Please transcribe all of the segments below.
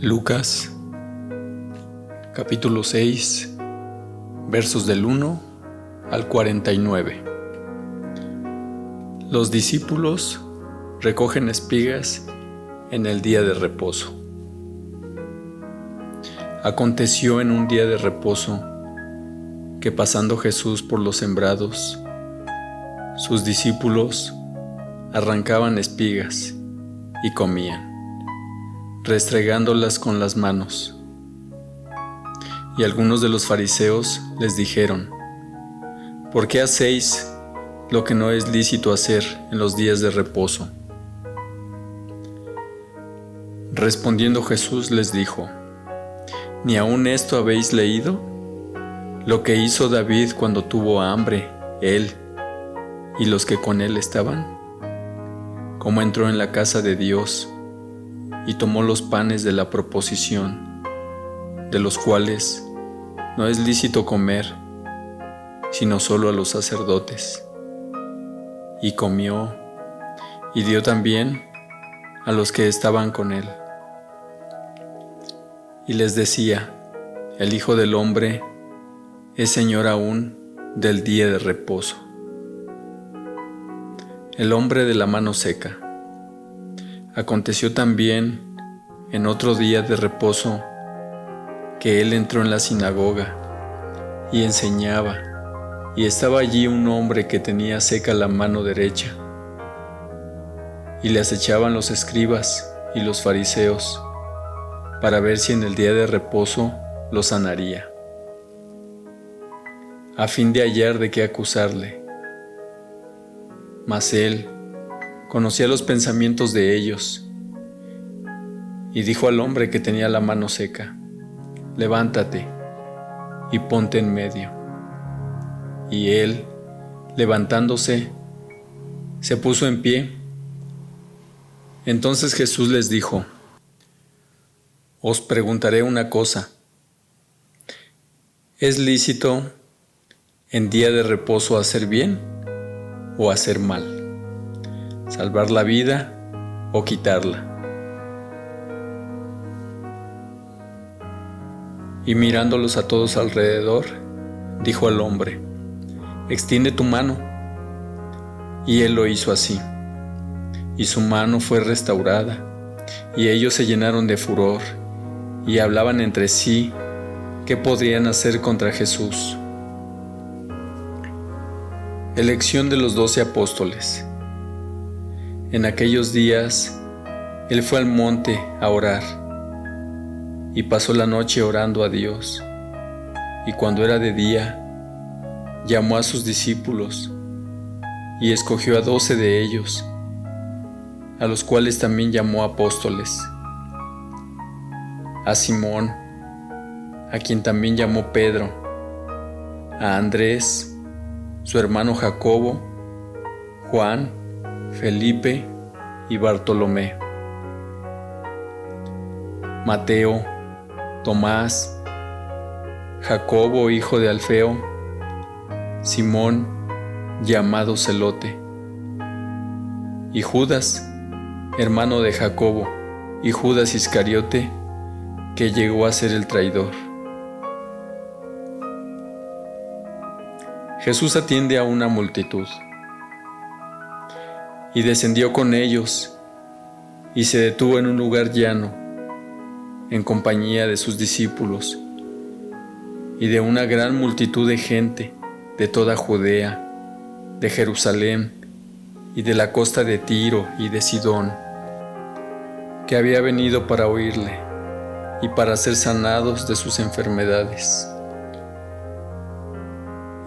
Lucas, capítulo 6, versos del 1 al 49. Los discípulos recogen espigas en el día de reposo. Aconteció en un día de reposo que, pasando Jesús por los sembrados, sus discípulos arrancaban espigas y comían, restregándolas con las manos. Y algunos de los fariseos les dijeron: ¿por qué hacéis lo que no es lícito hacer en los días de reposo? Respondiendo Jesús les dijo: ¿ni aun esto habéis leído? Lo que hizo David cuando tuvo hambre, él y los que con él estaban, cómo entró en la casa de Dios y tomó los panes de la proposición, de los cuales no es lícito comer, sino solo a los sacerdotes, y comió y dio también a los que estaban con él. Y les decía: el Hijo del Hombre es Señor aún del día de reposo. El hombre de la mano seca. Aconteció también en otro día de reposo que él entró en la sinagoga y enseñaba, y estaba allí un hombre que tenía seca la mano derecha. Y le acechaban los escribas y los fariseos para ver si en el día de reposo lo sanaría, a fin de hallar de qué acusarle. Mas él conocía los pensamientos de ellos, y dijo al hombre que tenía la mano seca: levántate y ponte en medio. Y él, levantándose, se puso en pie. Entonces Jesús les dijo: os preguntaré una cosa. ¿Es lícito en día de reposo hacer bien o hacer mal? ¿Salvar la vida o quitarla? Y mirándolos a todos alrededor, dijo al hombre: extiende tu mano. Y él lo hizo así, y su mano fue restaurada. Y ellos se llenaron de furor y hablaban entre sí qué podrían hacer contra Jesús. Elección de los 12 apóstoles. En aquellos días él fue al monte a orar, y pasó la noche orando a Dios. Y cuando era de día, llamó a sus discípulos y escogió a 12 de ellos, a los cuales también llamó apóstoles: a Simón, a quien también llamó Pedro, a Andrés, su hermano Jacobo, Juan, Felipe y Bartolomé, Mateo, Tomás, Jacobo hijo de Alfeo, Simón llamado Celote, y Judas, hermano de Jacobo, y Judas Iscariote, que llegó a ser el traidor. Jesús atiende a una multitud. Y descendió con ellos, y se detuvo en un lugar llano, en compañía de sus discípulos, y de una gran multitud de gente de toda Judea, de Jerusalén, y de la costa de Tiro y de Sidón, que había venido para oírle y para ser sanados de sus enfermedades.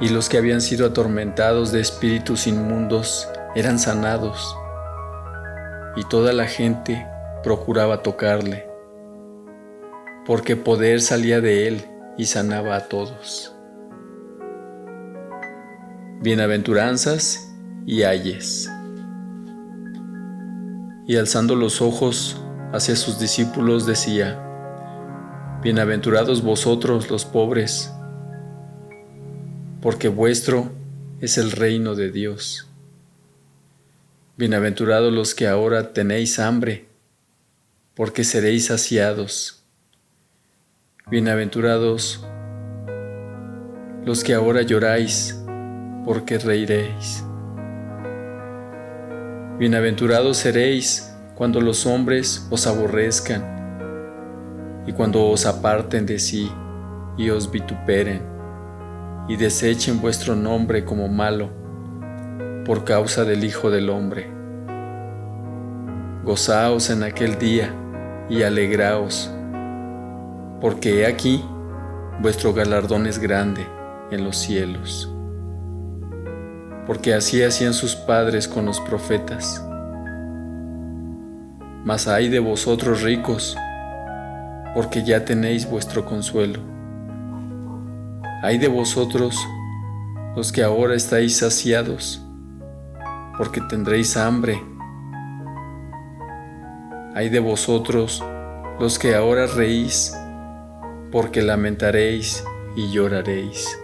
Y los que habían sido atormentados de espíritus inmundos eran sanados, y toda la gente procuraba tocarle, porque poder salía de él y sanaba a todos. Bienaventuranzas y ayes. Y alzando los ojos hacia sus discípulos decía: bienaventurados vosotros los pobres, porque vuestro es el reino de Dios. Bienaventurados los que ahora tenéis hambre, porque seréis saciados. Bienaventurados los que ahora lloráis, porque reiréis. Bienaventurados seréis cuando los hombres os aborrezcan, y cuando os aparten de sí, y os vituperen, y desechen vuestro nombre como malo, por causa del Hijo del Hombre. Gozaos en aquel día, y alegraos, porque he aquí, vuestro galardón es grande en los cielos. Porque así hacían sus padres con los profetas. Mas ay de vosotros ricos, porque ya tenéis vuestro consuelo. Ay de vosotros los que ahora estáis saciados, porque tendréis hambre. Ay de vosotros los que ahora reís, porque lamentaréis y lloraréis.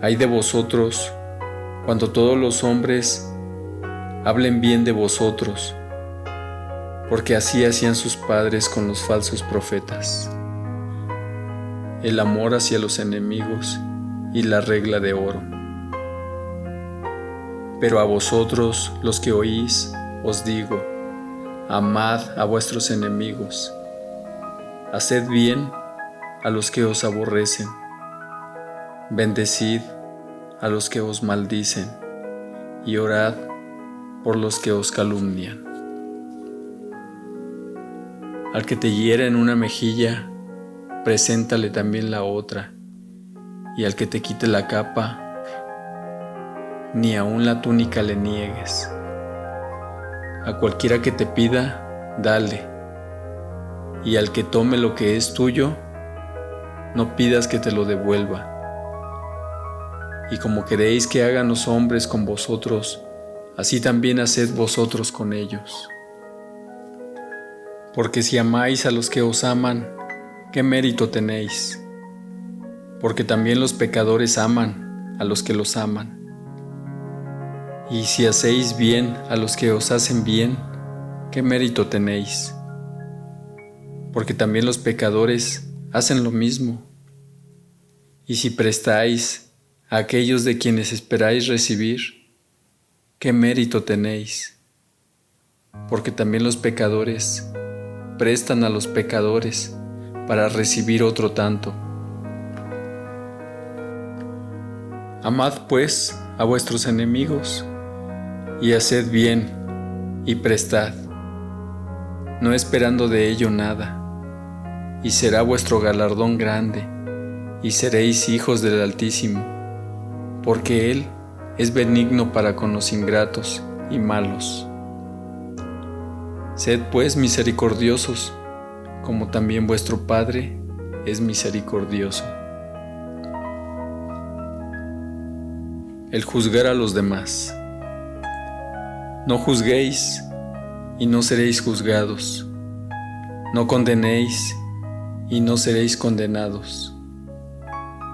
Ay de vosotros cuando todos los hombres hablen bien de vosotros, porque así hacían sus padres con los falsos profetas. El amor hacia los enemigos y la regla de oro. Pero a vosotros, los que oís, os digo, amad a vuestros enemigos, haced bien a los que os aborrecen, bendecid a los que os maldicen, y orad por los que os calumnian. Al que te hiera en una mejilla, preséntale también la otra, y al que te quite la capa, ni aun la túnica le niegues. A cualquiera que te pida, dale, y al que tome lo que es tuyo, no pidas que te lo devuelva. Y como queréis que hagan los hombres con vosotros, así también haced vosotros con ellos. Porque si amáis a los que os aman, ¿qué mérito tenéis? Porque también los pecadores aman a los que los aman. Y si hacéis bien a los que os hacen bien, ¿qué mérito tenéis? Porque también los pecadores hacen lo mismo. Y si prestáis a aquellos de quienes esperáis recibir, ¿qué mérito tenéis? Porque también los pecadores prestan a los pecadores para recibir otro tanto. Amad pues a vuestros enemigos, y haced bien, y prestad, no esperando de ello nada, y será vuestro galardón grande, y seréis hijos del Altísimo, porque Él es benigno para con los ingratos y malos. Sed pues misericordiosos, como también vuestro Padre es misericordioso. El juzgar a los demás. No juzguéis, y no seréis juzgados. No condenéis, y no seréis condenados.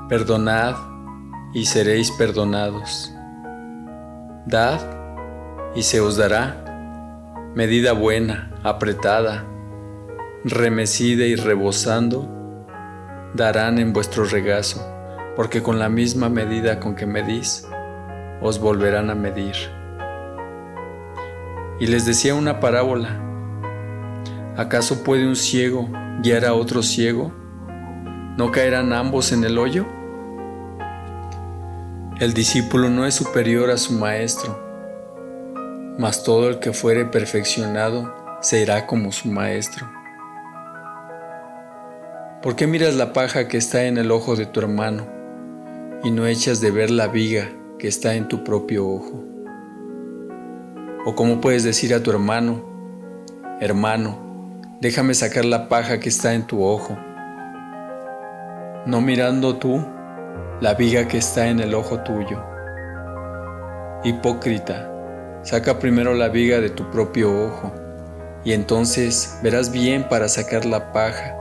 Perdonad, y seréis perdonados. Dad, y se os dará, medida buena, apretada, remecida y rebosando, darán en vuestro regazo, porque con la misma medida con que medís, os volverán a medir. Y les decía una parábola: ¿acaso puede un ciego guiar a otro ciego? ¿No caerán ambos en el hoyo? El discípulo no es superior a su maestro, mas todo el que fuere perfeccionado será como su maestro. ¿Por qué miras la paja que está en el ojo de tu hermano y no echas de ver la viga que está en tu propio ojo? ¿O cómo puedes decir a tu hermano: hermano, déjame sacar la paja que está en tu ojo, no mirando tú la viga que está en el ojo tuyo? Hipócrita, saca primero la viga de tu propio ojo, y entonces verás bien para sacar la paja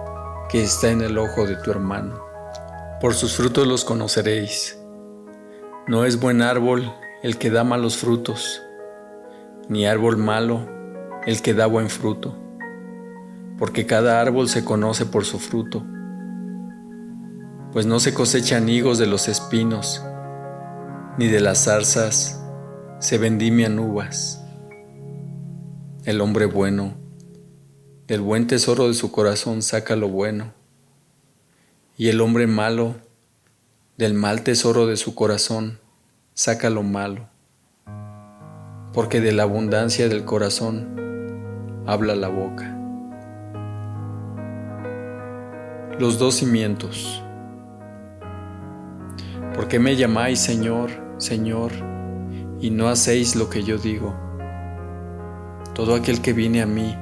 que está en el ojo de tu hermano. Por sus frutos los conoceréis. No es buen árbol el que da malos frutos, ni árbol malo el que da buen fruto. porque cada árbol se conoce por su fruto, pues no se cosechan higos de los espinos, ni de las zarzas se vendimian uvas. El hombre bueno, del buen tesoro de su corazón saca lo bueno, y el hombre malo, del mal tesoro de su corazón saca lo malo, porque de la abundancia del corazón habla la boca. Los dos cimientos. ¿Por qué me llamáis Señor, Señor, y no hacéis lo que yo digo? Todo aquel que viene a mí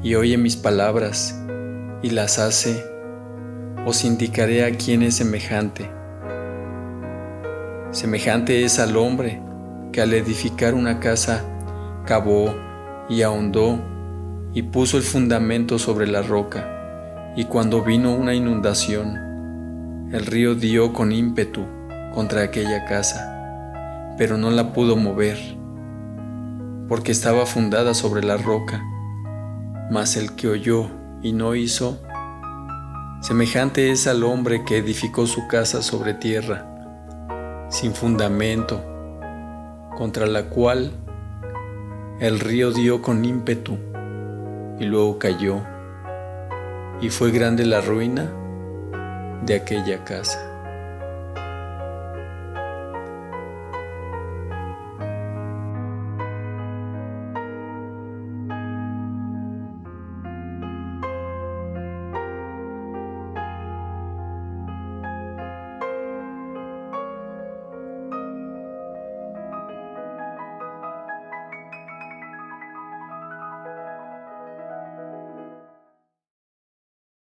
y oye mis palabras y las hace, os indicaré a quién es semejante. Semejante es al hombre que al edificar una casa cavó y ahondó y puso el fundamento sobre la roca, y cuando vino una inundación, el río dio con ímpetu contra aquella casa, pero no la pudo mover, porque estaba fundada sobre la roca. Mas el que oyó y no hizo, semejante es al hombre que edificó su casa sobre tierra, sin fundamento, contra la cual el río dio con ímpetu y luego cayó, y fue grande la ruina de aquella casa.